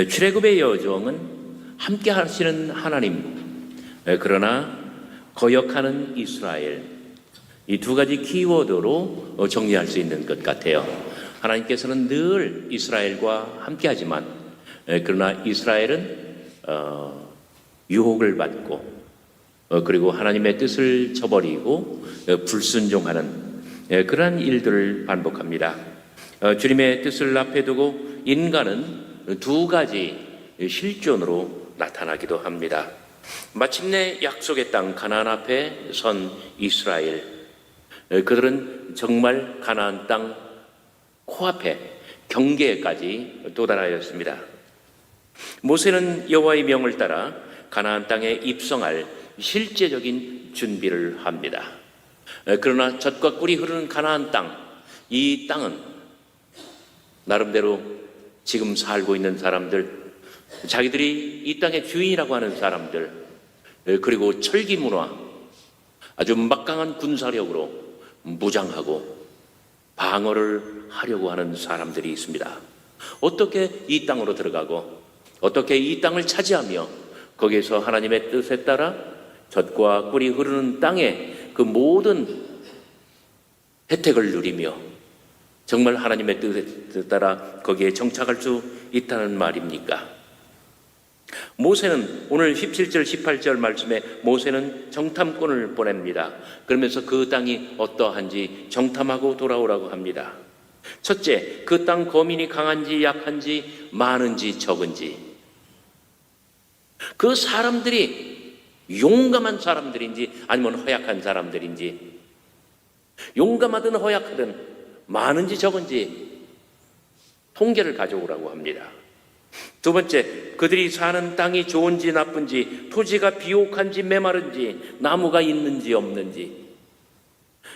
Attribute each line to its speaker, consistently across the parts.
Speaker 1: 출애굽의 여정은 함께 하시는 하나님, 그러나 거역하는 이스라엘, 이 두 가지 키워드로 정리할 수 있는 것 같아요. 하나님께서는 늘 이스라엘과 함께 하지만, 그러나 이스라엘은 유혹을 받고, 그리고 하나님의 뜻을 저버리고 불순종하는 그러한 일들을 반복합니다. 주님의 뜻을 앞에 두고 인간은 두 가지 실존으로 나타나기도 합니다. 마침내 약속의 땅 가나안 앞에 선 이스라엘, 그들은 정말 가나안 땅 코앞에 경계까지 도달하였습니다. 모세는 여호와의 명을 따라 가나안 땅에 입성할 실제적인 준비를 합니다. 그러나 젖과 꿀이 흐르는 가나안 땅, 이 땅은 나름대로 지금 살고 있는 사람들, 자기들이 이 땅의 주인이라고 하는 사람들, 그리고 철기 문화, 아주 막강한 군사력으로 무장하고 방어를 하려고 하는 사람들이 있습니다. 어떻게 이 땅으로 들어가고 어떻게 이 땅을 차지하며 거기에서 하나님의 뜻에 따라 젖과 꿀이 흐르는 땅에 그 모든 혜택을 누리며 정말 하나님의 뜻에 따라 거기에 정착할 수 있다는 말입니까? 모세는 오늘 17절 18절 말씀에 모세는 정탐꾼을 보냅니다. 그러면서 그 땅이 어떠한지 정탐하고 돌아오라고 합니다. 첫째, 그 땅 거민이 강한지 약한지 많은지 적은지, 그 사람들이 용감한 사람들인지 아니면 허약한 사람들인지, 용감하든 허약하든 많은지 적은지 통계를 가져오라고 합니다. 두 번째, 그들이 사는 땅이 좋은지 나쁜지, 토지가 비옥한지 메마른지, 나무가 있는지 없는지,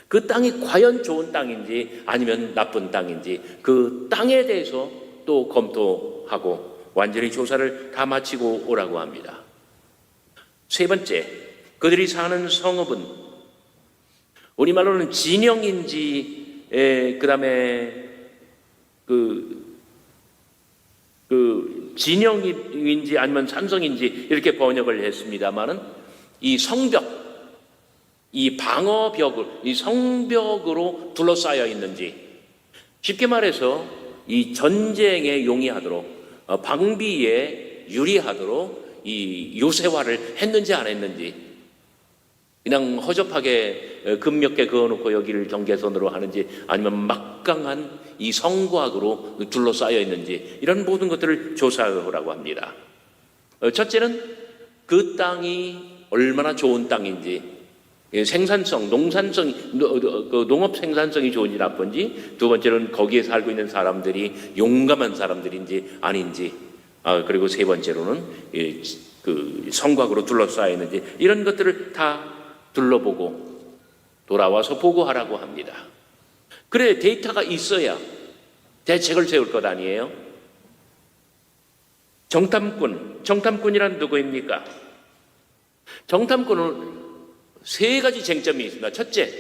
Speaker 1: 그 땅이 과연 좋은 땅인지 아니면 나쁜 땅인지 그 땅에 대해서 또 검토하고 완전히 조사를 다 마치고 오라고 합니다. 세 번째, 그들이 사는 성읍은 우리말로는 진영인지, 그 다음에 진영인지 아니면 산성인지 이렇게 번역을 했습니다만은 이 성벽, 이 방어벽을, 이 성벽으로 둘러싸여 있는지, 쉽게 말해서 이 전쟁에 용이하도록, 방비에 유리하도록 이 요새화를 했는지 안 했는지, 그냥 허접하게 금 몇 개 그어놓고 여기를 경계선으로 하는지 아니면 막강한 이 성곽으로 둘러싸여 있는지, 이런 모든 것들을 조사하라고 합니다. 첫째는 그 땅이 얼마나 좋은 땅인지, 생산성, 농산성, 농업 생산성이 좋은지 나쁜지, 두 번째는 거기에 살고 있는 사람들이 용감한 사람들인지 아닌지, 그리고 세 번째로는 그 성곽으로 둘러싸여 있는지, 이런 것들을 다 둘러보고 돌아와서 보고하라고 합니다. 그래, 데이터가 있어야 대책을 세울 것 아니에요? 정탐꾼이란 누구입니까? 정탐꾼은 세 가지 쟁점이 있습니다. 첫째,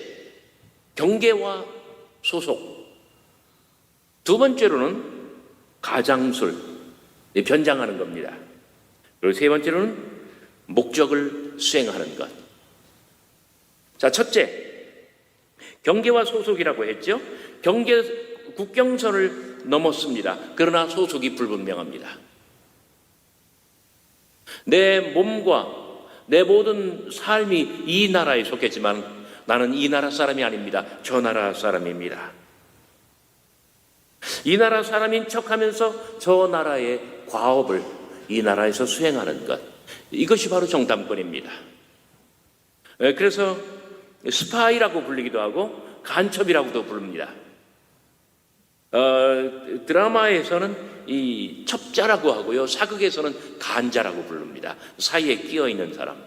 Speaker 1: 경계와 소속. 두 번째로는 가장술, 변장하는 겁니다. 그리고 세 번째로는 목적을 수행하는 것. 자, 첫째, 경계와 소속이라고 했죠. 국경선을 넘었습니다. 그러나 소속이 불분명합니다. 내 몸과 내 모든 삶이 이 나라에 속했지만 나는 이 나라 사람이 아닙니다. 저 나라 사람입니다. 이 나라 사람인 척하면서 저 나라의 과업을 이 나라에서 수행하는 것, 이것이 바로 정탐꾼입니다. 그래서 스파이라고 불리기도 하고 간첩이라고도 부릅니다. 드라마에서는 이 첩자라고 하고요, 사극에서는 간자라고 부릅니다. 사이에 끼어 있는 사람.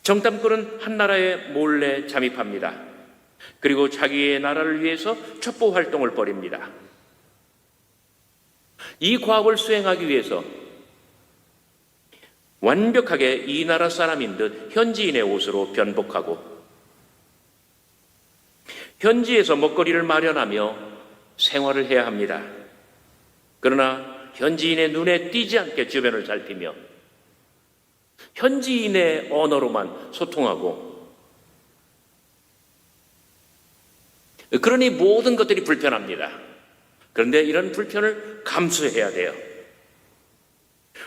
Speaker 1: 정탐꾼은 한 나라에 몰래 잠입합니다. 그리고 자기의 나라를 위해서 첩보 활동을 벌입니다. 이 과업을 수행하기 위해서 완벽하게 이 나라 사람인 듯 현지인의 옷으로 변복하고 현지에서 먹거리를 마련하며 생활을 해야 합니다. 그러나 현지인의 눈에 띄지 않게 주변을 살피며 현지인의 언어로만 소통하고, 그러니 모든 것들이 불편합니다. 그런데 이런 불편을 감수해야 돼요.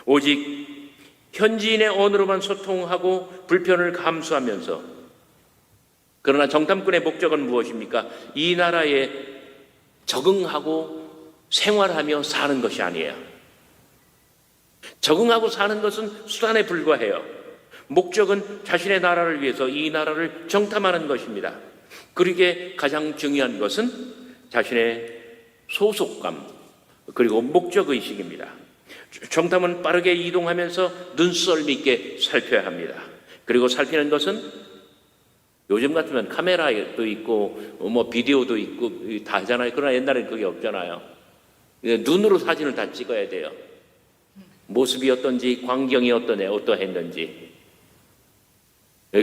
Speaker 1: 오직 현지인의 언어로만 소통하고 불편을 감수하면서, 그러나 정탐꾼의 목적은 무엇입니까? 이 나라에 적응하고 생활하며 사는 것이 아니에요. 적응하고 사는 것은 수단에 불과해요. 목적은 자신의 나라를 위해서 이 나라를 정탐하는 것입니다. 그러기에 가장 중요한 것은 자신의 소속감, 그리고 목적의식입니다. 정탐은 빠르게 이동하면서 눈썰미 있게 살펴야 합니다. 그리고 살피는 것은 요즘 같으면 카메라도 있고 비디오도 있고 다 하잖아요. 그러나 옛날에는 그게 없잖아요. 눈으로 사진을 다 찍어야 돼요. 모습이 어떤지, 광경이 어떠했는지.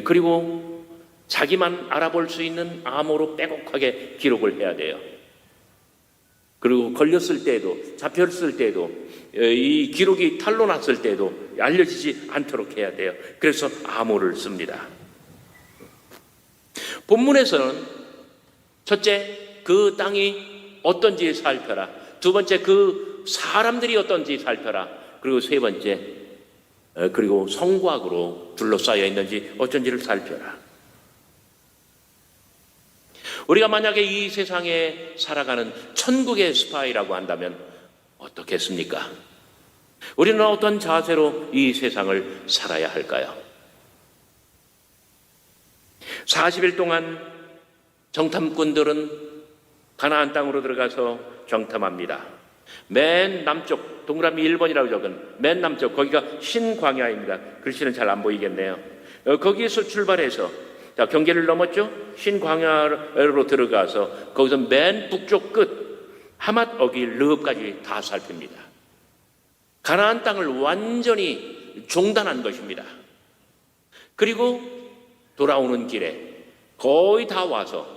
Speaker 1: 그리고 자기만 알아볼 수 있는 암호로 빼곡하게 기록을 해야 돼요. 그리고 걸렸을 때에도, 잡혔을 때에도, 이 기록이 탄로 났을 때에도 알려지지 않도록 해야 돼요. 그래서 암호를 씁니다. 본문에서는 첫째, 그 땅이 어떤지 살펴라. 두 번째, 그 사람들이 어떤지 살펴라. 그리고 세 번째, 그리고 성곽으로 둘러싸여 있는지 어쩐지를 살펴라. 우리가 만약에 이 세상에 살아가는 천국의 스파이라고 한다면 어떻겠습니까? 우리는 어떤 자세로 이 세상을 살아야 할까요? 40일 동안 정탐꾼들은 가나안 땅으로 들어가서 정탐합니다. 맨 남쪽, 동그라미 1번이라고 적은 맨 남쪽, 거기가 신광야입니다. 글씨는 잘 안 보이겠네요. 거기에서 출발해서 경계를 넘었죠. 신광야로 들어가서 거기서 맨 북쪽 끝 하맛 어길 르까지 다 살핍니다. 가나안 땅을 완전히 종단한 것입니다. 그리고 돌아오는 길에 거의 다 와서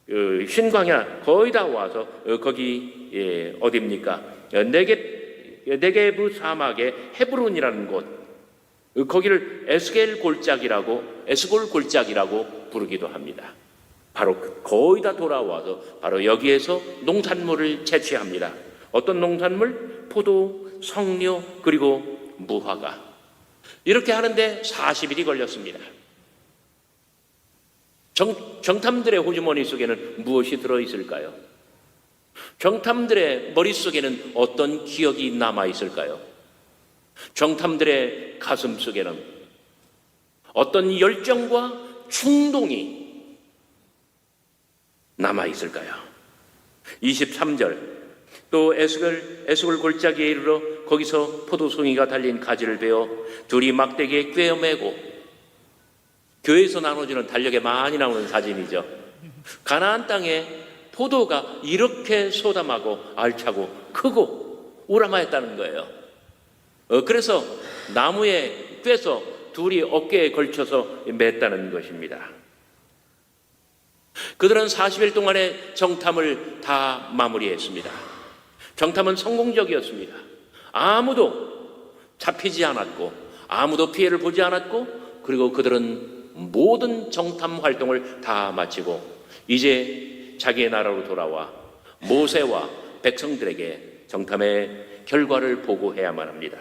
Speaker 1: 신광야 거의 다 와서 거기 어디입니까? 네게브 사막의 헤브론이라는 곳, 거기를 에스골 골짜기라고 부르기도 합니다. 바로 거의 다 돌아와서 바로 여기에서 농산물을 채취합니다. 어떤 농산물? 포도, 석류, 그리고 무화과. 이렇게 하는데 40일이 걸렸습니다. 정탐들의 호주머니 속에는 무엇이 들어있을까요? 정탐들의 머릿속에는 어떤 기억이 남아있을까요? 정탐들의 가슴 속에는 어떤 열정과 충동이 남아있을까요? 23절, 또 에스골 골짜기에 이르러 거기서 포도송이가 달린 가지를 베어 둘이 막대기에 꿰어매고, 교회에서 나눠주는 달력에 많이 나오는 사진이죠. 가나안 땅에 포도가 이렇게 소담하고 알차고 크고 우람하였다는 거예요. 그래서 나무에 꿰서 둘이 어깨에 걸쳐서 맸다는 것입니다. 그들은 40일 동안의 정탐을 다 마무리했습니다. 정탐은 성공적이었습니다. 아무도 잡히지 않았고 아무도 피해를 보지 않았고, 그리고 그들은 모든 정탐 활동을 다 마치고 이제 자기의 나라로 돌아와 모세와 백성들에게 정탐의 결과를 보고해야만 합니다.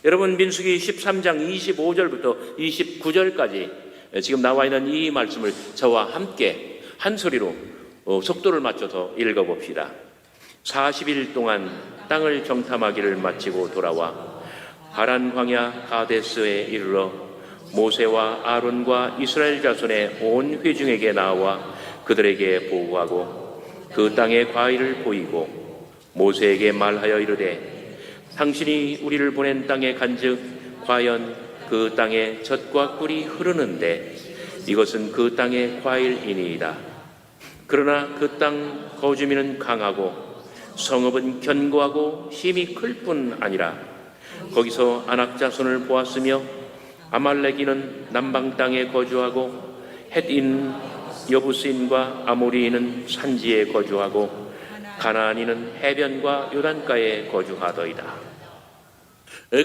Speaker 1: 여러분, 민수기 13장 25절부터 29절까지 지금 나와 있는 이 말씀을 저와 함께 한 소리로 속도를 맞춰서 읽어봅시다. 40일 동안 땅을 정탐하기를 마치고 돌아와 파란 광야 가데스에 이르러 모세와 아론과 이스라엘 자손의 온 회중에게 나와 그들에게 보고하고 그 땅의 과일을 보이고 모세에게 말하여 이르되 당신이 우리를 보낸 땅에 간즉 과연 그 땅에 젖과 꿀이 흐르는데 이것은 그 땅의 과일이니이다. 그러나 그 땅 거주민은 강하고 성읍은 견고하고 힘이 클 뿐 아니라 거기서 아낙 자손을 보았으며 아말렉인은 남방 땅에 거주하고 헷인 여부스인과 아모리인은 산지에 거주하고 가나안인은 해변과 요단가에 거주하더이다.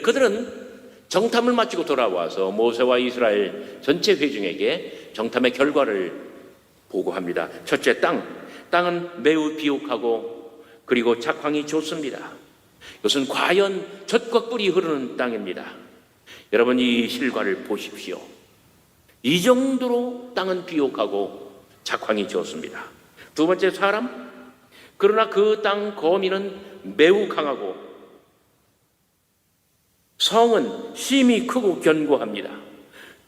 Speaker 1: 그들은 정탐을 마치고 돌아와서 모세와 이스라엘 전체 회중에게 정탐의 결과를 보고합니다. 첫째, 땅은 매우 비옥하고 그리고 작황이 좋습니다. 이것은 과연 젖과 꿀이 흐르는 땅입니다. 여러분, 이 실과를 보십시오. 이 정도로 땅은 비옥하고 작황이 좋습니다. 두 번째, 사람. 그러나 그 땅 거민은 매우 강하고 성은 심히 크고 견고합니다.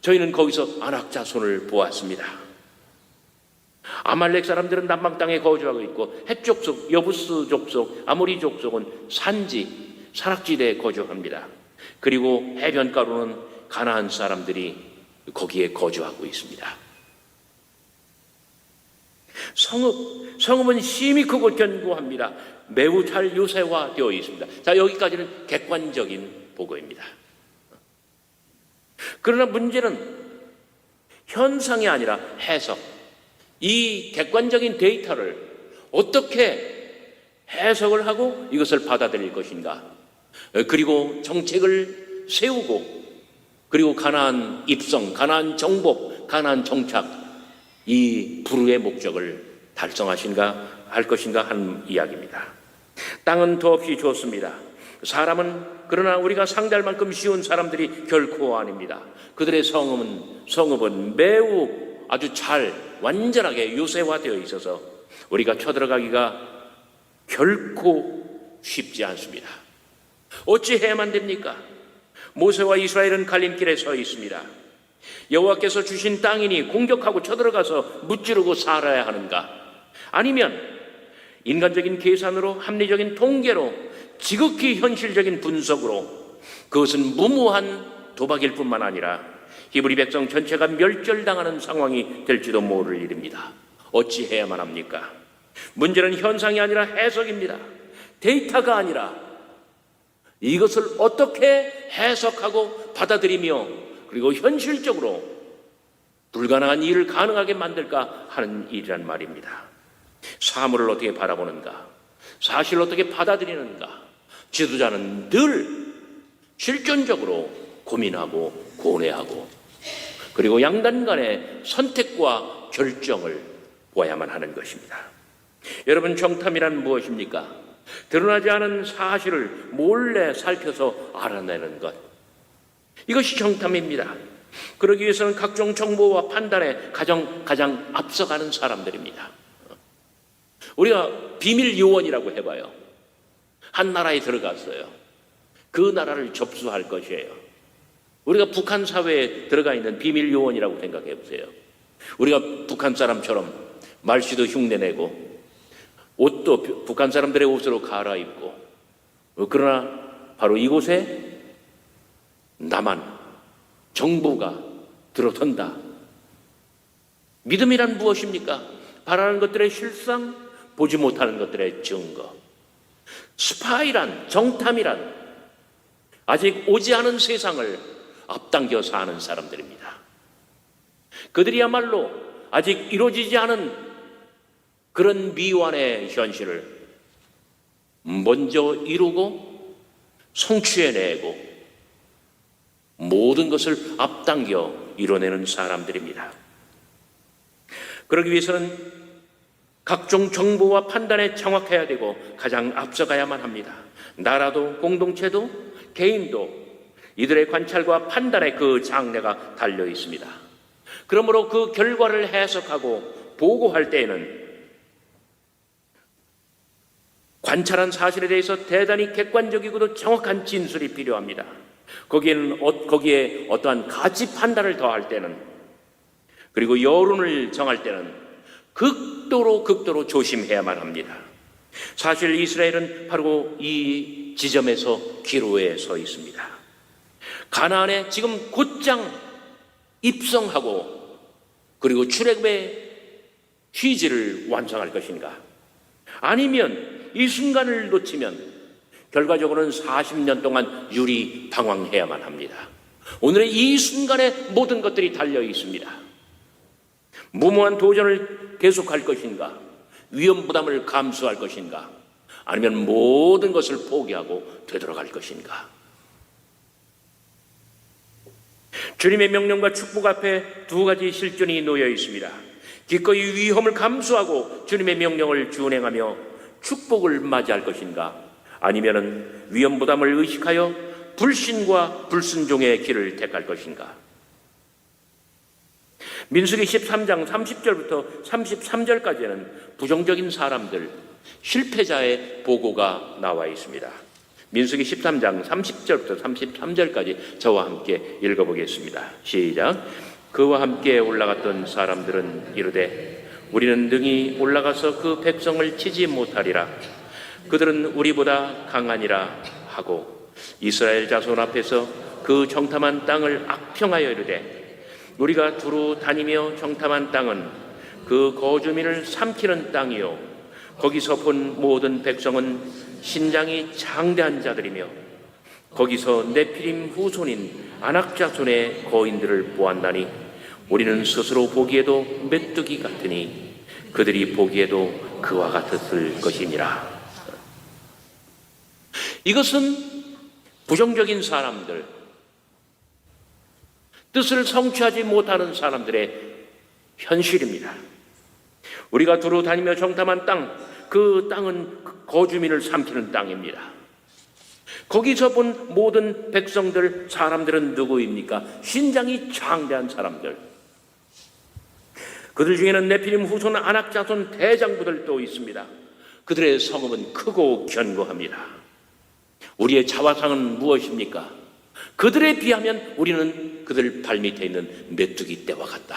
Speaker 1: 저희는 거기서 안악 자손을 보았습니다. 아말렉 사람들은 남방 땅에 거주하고 있고 헷 족속, 여부스 족속, 아모리 족속은 산악지대에 거주합니다. 그리고 해변가로는 가나안 사람들이 거기에 거주하고 있습니다. 성읍은 심히 크고 견고합니다. 매우 잘 요새화되어 있습니다. 자, 여기까지는 객관적인 보고입니다. 그러나 문제는 현상이 아니라 해석. 이 객관적인 데이터를 어떻게 해석을 하고 이것을 받아들일 것인가? 그리고 정책을 세우고 그리고 가나안 입성, 가나안 정복, 가나안 정착, 이 불후의 목적을 달성하신가 할 것인가 하는 이야기입니다. 땅은 더없이 좋습니다. 사람은 그러나 우리가 상대할 만큼 쉬운 사람들이 결코 아닙니다. 그들의 성읍은 매우 아주 잘 완전하게 요새화되어 있어서 우리가 쳐들어가기가 결코 쉽지 않습니다. 어찌 해야만 됩니까? 모세와 이스라엘은 갈림길에 서 있습니다. 여호와께서 주신 땅이니 공격하고 쳐들어가서 무찌르고 살아야 하는가? 아니면 인간적인 계산으로, 합리적인 통계로, 지극히 현실적인 분석으로 그것은 무모한 도박일 뿐만 아니라 히브리 백성 전체가 멸절당하는 상황이 될지도 모를 일입니다. 어찌 해야만 합니까? 문제는 현상이 아니라 해석입니다. 데이터가 아니라 이것을 어떻게 해석하고 받아들이며 그리고 현실적으로 불가능한 일을 가능하게 만들까 하는 일이란 말입니다. 사물을 어떻게 바라보는가? 사실을 어떻게 받아들이는가? 지도자는 늘 실존적으로 고민하고 고뇌하고 그리고 양단 간의 선택과 결정을 보아야만 하는 것입니다. 여러분, 정탐이란 무엇입니까? 드러나지 않은 사실을 몰래 살펴서 알아내는 것. 이것이 정탐입니다. 그러기 위해서는 각종 정보와 판단에 가장 앞서가는 사람들입니다. 우리가 비밀 요원이라고 해봐요. 한 나라에 들어갔어요. 그 나라를 접수할 것이에요. 우리가 북한 사회에 들어가 있는 비밀 요원이라고 생각해 보세요. 우리가 북한 사람처럼 말씨도 흉내내고 옷도 북한 사람들의 옷으로 갈아입고, 그러나 바로 이곳에 남한 정부가 들어선다. 믿음이란 무엇입니까? 바라는 것들의 실상, 보지 못하는 것들의 증거. 스파이란, 정탐이란 아직 오지 않은 세상을 앞당겨 사는 사람들입니다. 그들이야말로 아직 이루어지지 않은 그런 미완의 현실을 먼저 이루고 성취해내고 모든 것을 앞당겨 이뤄내는 사람들입니다. 그러기 위해서는 각종 정보와 판단에 정확해야 되고 가장 앞서가야만 합니다. 나라도 공동체도 개인도 이들의 관찰과 판단에 그 장래가 달려 있습니다. 그러므로 그 결과를 해석하고 보고할 때에는 관찰한 사실에 대해서 대단히 객관적이고도 정확한 진술이 필요합니다. 거기에 어떠한 가치 판단을 더할 때는, 그리고 여론을 정할 때는 극도로 조심해야만 합니다. 사실 이스라엘은 바로 이 지점에서 기로에 서 있습니다. 가나안에 지금 곧장 입성하고 그리고 출애굽의 취지를 완성할 것인가? 아니면 이 순간을 놓치면 결과적으로는 40년 동안 유리방황해야만 합니다. 오늘의 이 순간에 모든 것들이 달려 있습니다. 무모한 도전을 계속할 것인가? 위험 부담을 감수할 것인가? 아니면 모든 것을 포기하고 되돌아갈 것인가? 주님의 명령과 축복 앞에 두 가지 실존이 놓여 있습니다. 기꺼이 위험을 감수하고 주님의 명령을 준행하며 축복을 맞이할 것인가? 아니면 위험 부담을 의식하여 불신과 불순종의 길을 택할 것인가? 민수기 13장 30절부터 33절까지는 부정적인 사람들, 실패자의 보고가 나와 있습니다. 민수기 13장 30절부터 33절까지 저와 함께 읽어보겠습니다. 시작. 그와 함께 올라갔던 사람들은 이르되 우리는 능히 올라가서 그 백성을 치지 못하리라. 그들은 우리보다 강하니라 하고 이스라엘 자손 앞에서 그 정탐한 땅을 악평하여 이르되 우리가 두루 다니며 정탐한 땅은 그 거주민을 삼키는 땅이요 거기서 본 모든 백성은 신장이 장대한 자들이며 거기서 네피림 후손인 아낙 자손의 거인들을 보았나니 우리는 스스로 보기에도 메뚜기 같으니 그들이 보기에도 그와 같았을 것이니라. 이것은 부정적인 사람들, 뜻을 성취하지 못하는 사람들의 현실입니다. 우리가 두루 다니며 정탐한 땅, 그 땅은 거주민을 삼키는 땅입니다. 거기서 본 모든 백성들, 사람들은 누구입니까? 신장이 장대한 사람들. 그들 중에는 네피림 후손 아낙 자손 대장부들도 있습니다. 그들의 성읍은 크고 견고합니다. 우리의 자화상은 무엇입니까? 그들에 비하면 우리는 그들 발밑에 있는 메뚜기 떼와 같다.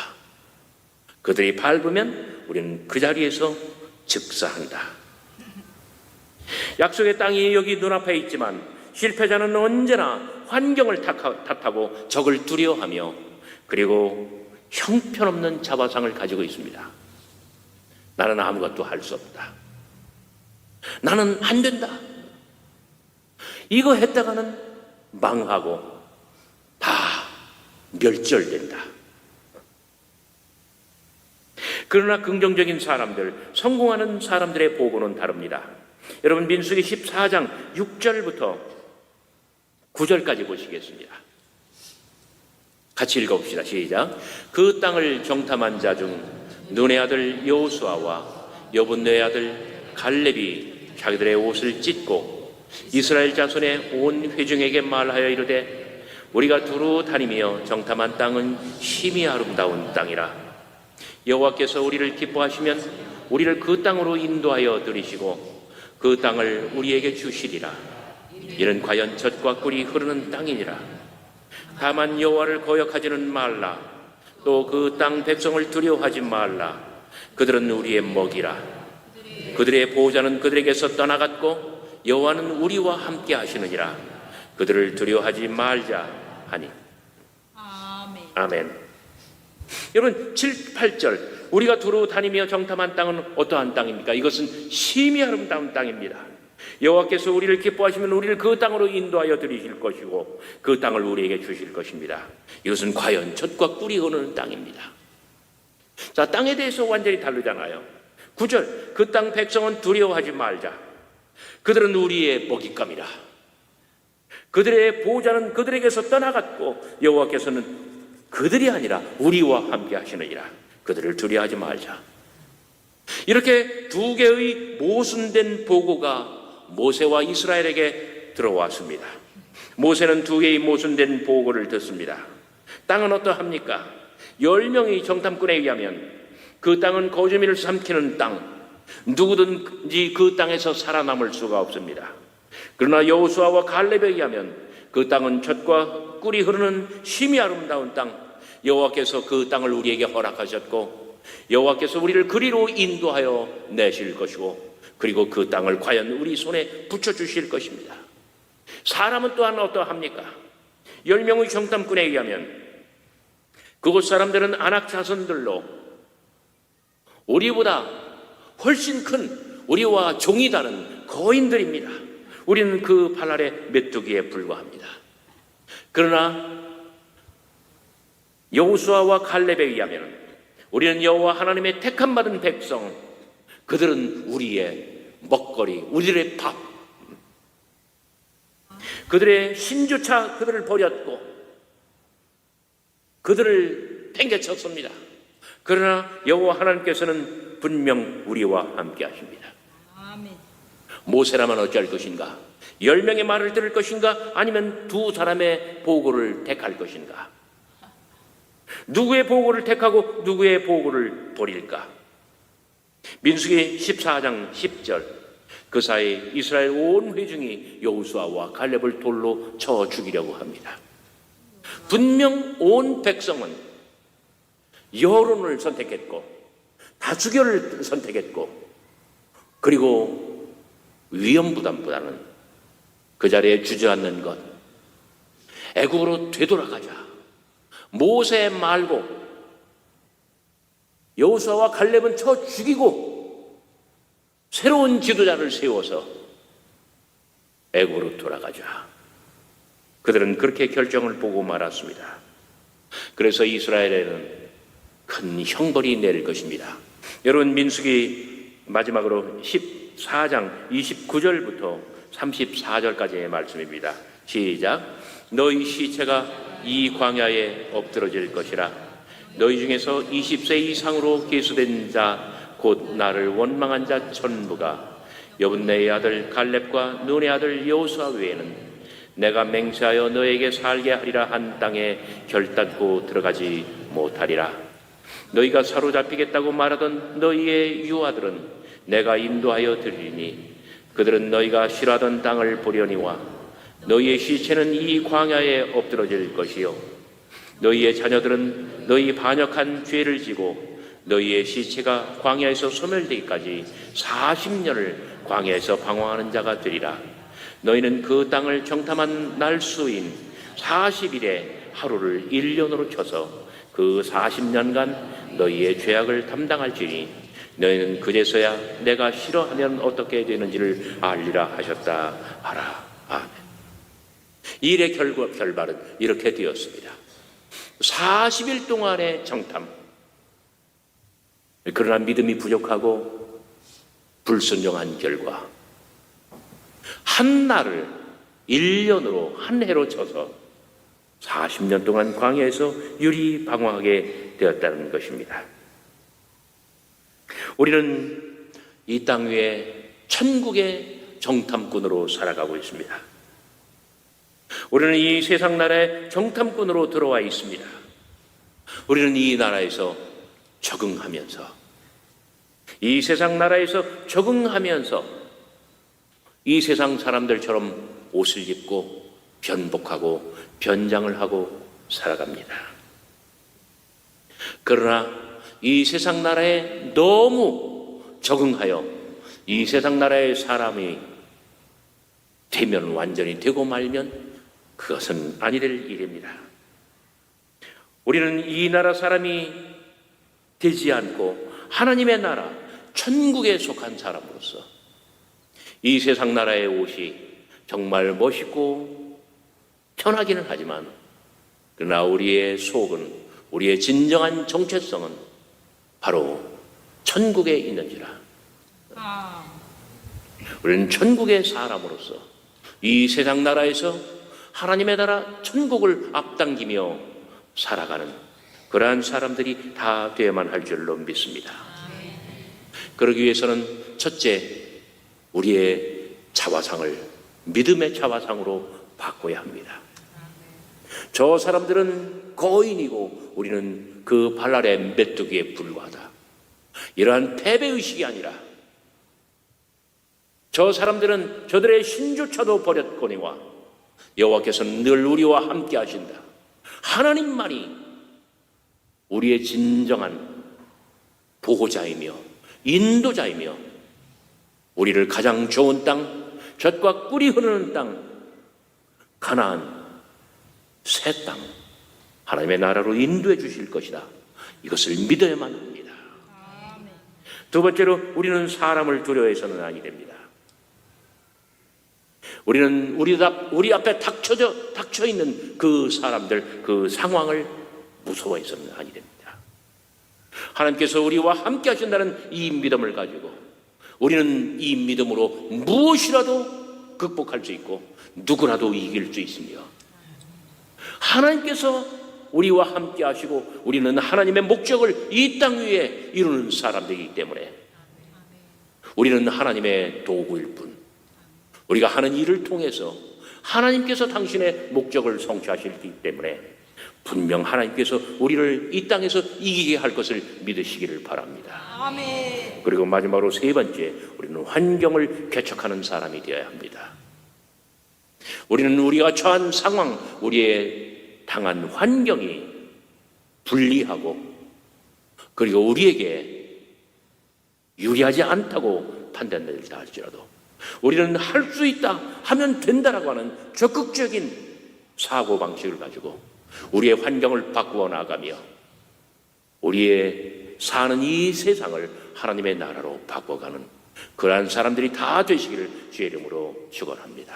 Speaker 1: 그들이 밟으면 우리는 그 자리에서 즉사한다. 약속의 땅이 여기 눈앞에 있지만 실패자는 언제나 환경을 탓하고 적을 두려워하며 그리고 형편없는 자화상을 가지고 있습니다. 나는 아무것도 할 수 없다. 나는 안 된다. 이거 했다가는 망하고 다 멸절된다. 그러나 긍정적인 사람들, 성공하는 사람들의 보고는 다릅니다. 여러분 민수기 14장 6절부터 9절까지 보시겠습니다. 같이 읽어봅시다. 시작. 그 땅을 정탐한 자 중 눈의 아들 여호수아와 여분네의 아들 갈렙이 자기들의 옷을 찢고 이스라엘 자손의 온 회중에게 말하여 이르되 우리가 두루 다니며 정탐한 땅은 심히 아름다운 땅이라. 여호와께서 우리를 기뻐하시면 우리를 그 땅으로 인도하여 들이시고 그 땅을 우리에게 주시리라. 이는 과연 젖과 꿀이 흐르는 땅이니라. 다만 여호와를 거역하지는 말라. 또 그 땅 백성을 두려워하지 말라. 그들은 우리의 먹이라. 그들의 보호자는 그들에게서 떠나갔고 여호와는 우리와 함께 하시느니라. 그들을 두려워하지 말자 하니. 아멘. 여러분 7, 8절 우리가 두루 다니며 정탐한 땅은 어떠한 땅입니까? 이것은 심히 아름다운 땅입니다. 여호와께서 우리를 기뻐하시면 우리를 그 땅으로 인도하여 드리실 것이고 그 땅을 우리에게 주실 것입니다. 이것은 과연 젖과 꿀이 흐르는 땅입니다. 자, 땅에 대해서 완전히 다르잖아요. 9절 그 땅 백성은 두려워하지 말자. 그들은 우리의 먹잇감이라. 그들의 보호자는 그들에게서 떠나갔고 여호와께서는 그들이 아니라 우리와 함께 하시느니라. 그들을 두려워하지 말자. 이렇게 두 개의 모순된 보고가 모세와 이스라엘에게 들어왔습니다. 모세는 두 개의 모순된 보고를 듣습니다. 땅은 어떠합니까? 10명의 정탐꾼에 의하면 그 땅은 거주민을 삼키는 땅, 누구든지 그 땅에서 살아남을 수가 없습니다. 그러나 여호수아와 갈렙에 의하면 그 땅은 젖과 꿀이 흐르는 심히 아름다운 땅, 여호와께서 그 땅을 우리에게 허락하셨고 여호와께서 우리를 그리로 인도하여 내실 것이고 그리고 그 땅을 과연 우리 손에 붙여주실 것입니다. 사람은 또한 어떠합니까? 10명의 정탐꾼에 의하면 그곳 사람들은 아낙 자손들로 우리보다 훨씬 큰 우리와 종이 다른 거인들입니다. 우리는 그 발 아래 메뚜기에 불과합니다. 그러나 여호수아와 갈렙에 의하면 우리는 여호와 하나님의 택함 받은 백성, 그들은 우리의 먹거리, 우리의 밥. 그들의 신조차 그들을 버렸고 그들을 팽개쳤습니다. 그러나 여호와 하나님께서는 분명 우리와 함께 하십니다. 모세라면 어찌할 것인가? 10명의 말을 들을 것인가? 아니면 두 사람의 보고를 택할 것인가? 누구의 보고를 택하고 누구의 보고를 버릴까? 민수기 14장 10절, 그 사이 이스라엘 온 회중이 여호수아와 갈렙을 돌로 쳐 죽이려고 합니다. 분명 온 백성은 여론을 선택했고 다수결을 선택했고, 그리고 위험부담보다는 그 자리에 주저앉는 것, 애굽으로 되돌아가자, 모세 말고 여호수아와 갈렙은 쳐 죽이고 새로운 지도자를 세워서 애굽으로 돌아가자. 그들은 그렇게 결정을 보고 말았습니다. 그래서 이스라엘에는 큰 형벌이 내릴 것입니다. 여러분, 민수기 마지막으로 14장 29절부터 34절까지의 말씀입니다. 시작. 너희 시체가 이 광야에 엎드러질 것이라. 너희 중에서 20세 이상으로 계수된 자 곧 나를 원망한 자 전부가 여분네의 아들 갈렙과 눈의 아들 여호수아 외에는 내가 맹세하여 너에게 살게 하리라 한 땅에 결단코 들어가지 못하리라. 너희가 사로잡히겠다고 말하던 너희의 유아들은 내가 인도하여 드리니 그들은 너희가 싫어하던 땅을 보려니와 너희의 시체는 이 광야에 엎드러질 것이요 너희의 자녀들은 너희 반역한 죄를 지고 너희의 시체가 광야에서 소멸되기까지 40년을 광야에서 방황하는 자가 되리라. 너희는 그 땅을 정탐한 날수인 40일에 하루를 1년으로 쳐서 그 40년간 너희의 죄악을 담당할지니 너희는 그제서야 내가 싫어하면 어떻게 되는지를 알리라 하셨다 하라. 아멘. 이 일의 결말은 이렇게 되었습니다. 40일 동안의 정탐. 그러나 믿음이 부족하고 불순종한 결과 한 날을 1년으로 한 해로 쳐서 40년 동안 광야에서 유리방황하게 되었다는 것입니다. 우리는 이 땅 위에 천국의 정탐꾼으로 살아가고 있습니다. 우리는 이 세상 나라의 정탐꾼으로 들어와 있습니다. 우리는 이 나라에서 적응하면서, 이 세상 나라에서 적응하면서 이 세상 사람들처럼 옷을 입고 변복하고 변장을 하고 살아갑니다. 그러나 이 세상 나라에 너무 적응하여 이 세상 나라의 사람이 되면 완전히 되고 말면 그것은 아니 될 일입니다. 우리는 이 나라 사람이 되지 않고 하나님의 나라, 천국에 속한 사람으로서 이 세상 나라의 옷이 정말 멋있고 편하기는 하지만 그러나 우리의 속은, 우리의 진정한 정체성은 바로 천국에 있는지라. 우리는 천국의 사람으로서 이 세상 나라에서 하나님의 나라 천국을 앞당기며 살아가는 그러한 사람들이 다 되어야만 할 줄로 믿습니다. 그러기 위해서는 첫째, 우리의 자화상을 믿음의 자화상으로 바꿔야 합니다. 저 사람들은 거인이고 우리는 그 발랄의 메뚜기에 불과하다. 이러한 패배의식이 아니라 저 사람들은 저들의 신조차도 버렸거니와 여호와께서는 늘 우리와 함께 하신다. 하나님만이 우리의 진정한 보호자이며 인도자이며 우리를 가장 좋은 땅, 젖과 꿀이 흐르는 땅, 가나안, 새 땅, 하나님의 나라로 인도해 주실 것이다. 이것을 믿어야만 합니다. 두 번째로, 우리는 사람을 두려워해서는 아니 됩니다. 우리는 우리 앞에 닥쳐 있는 그 사람들, 그 상황을 무서워해서는 아니 됩니다. 하나님께서 우리와 함께 하신다는 이 믿음을 가지고 우리는 이 믿음으로 무엇이라도 극복할 수 있고 누구라도 이길 수 있으며, 하나님께서 우리와 함께 하시고 우리는 하나님의 목적을 이 땅 위에 이루는 사람들이기 때문에 우리는 하나님의 도구일 뿐, 우리가 하는 일을 통해서 하나님께서 당신의 목적을 성취하시기 때문에 분명 하나님께서 우리를 이 땅에서 이기게 할 것을 믿으시기를 바랍니다.
Speaker 2: 아멘.
Speaker 1: 그리고 마지막으로 세 번째, 우리는 환경을 개척하는 사람이 되어야 합니다. 우리는 우리가 처한 상황, 우리의 당한 환경이 불리하고 그리고 우리에게 유리하지 않다고 판단된다 할지라도 우리는 할 수 있다, 하면 된다라고 하는 적극적인 사고방식을 가지고 우리의 환경을 바꾸어 나가며 우리의 사는 이 세상을 하나님의 나라로 바꿔가는 그러한 사람들이 다 되시기를 주의 이름으로 축원합니다.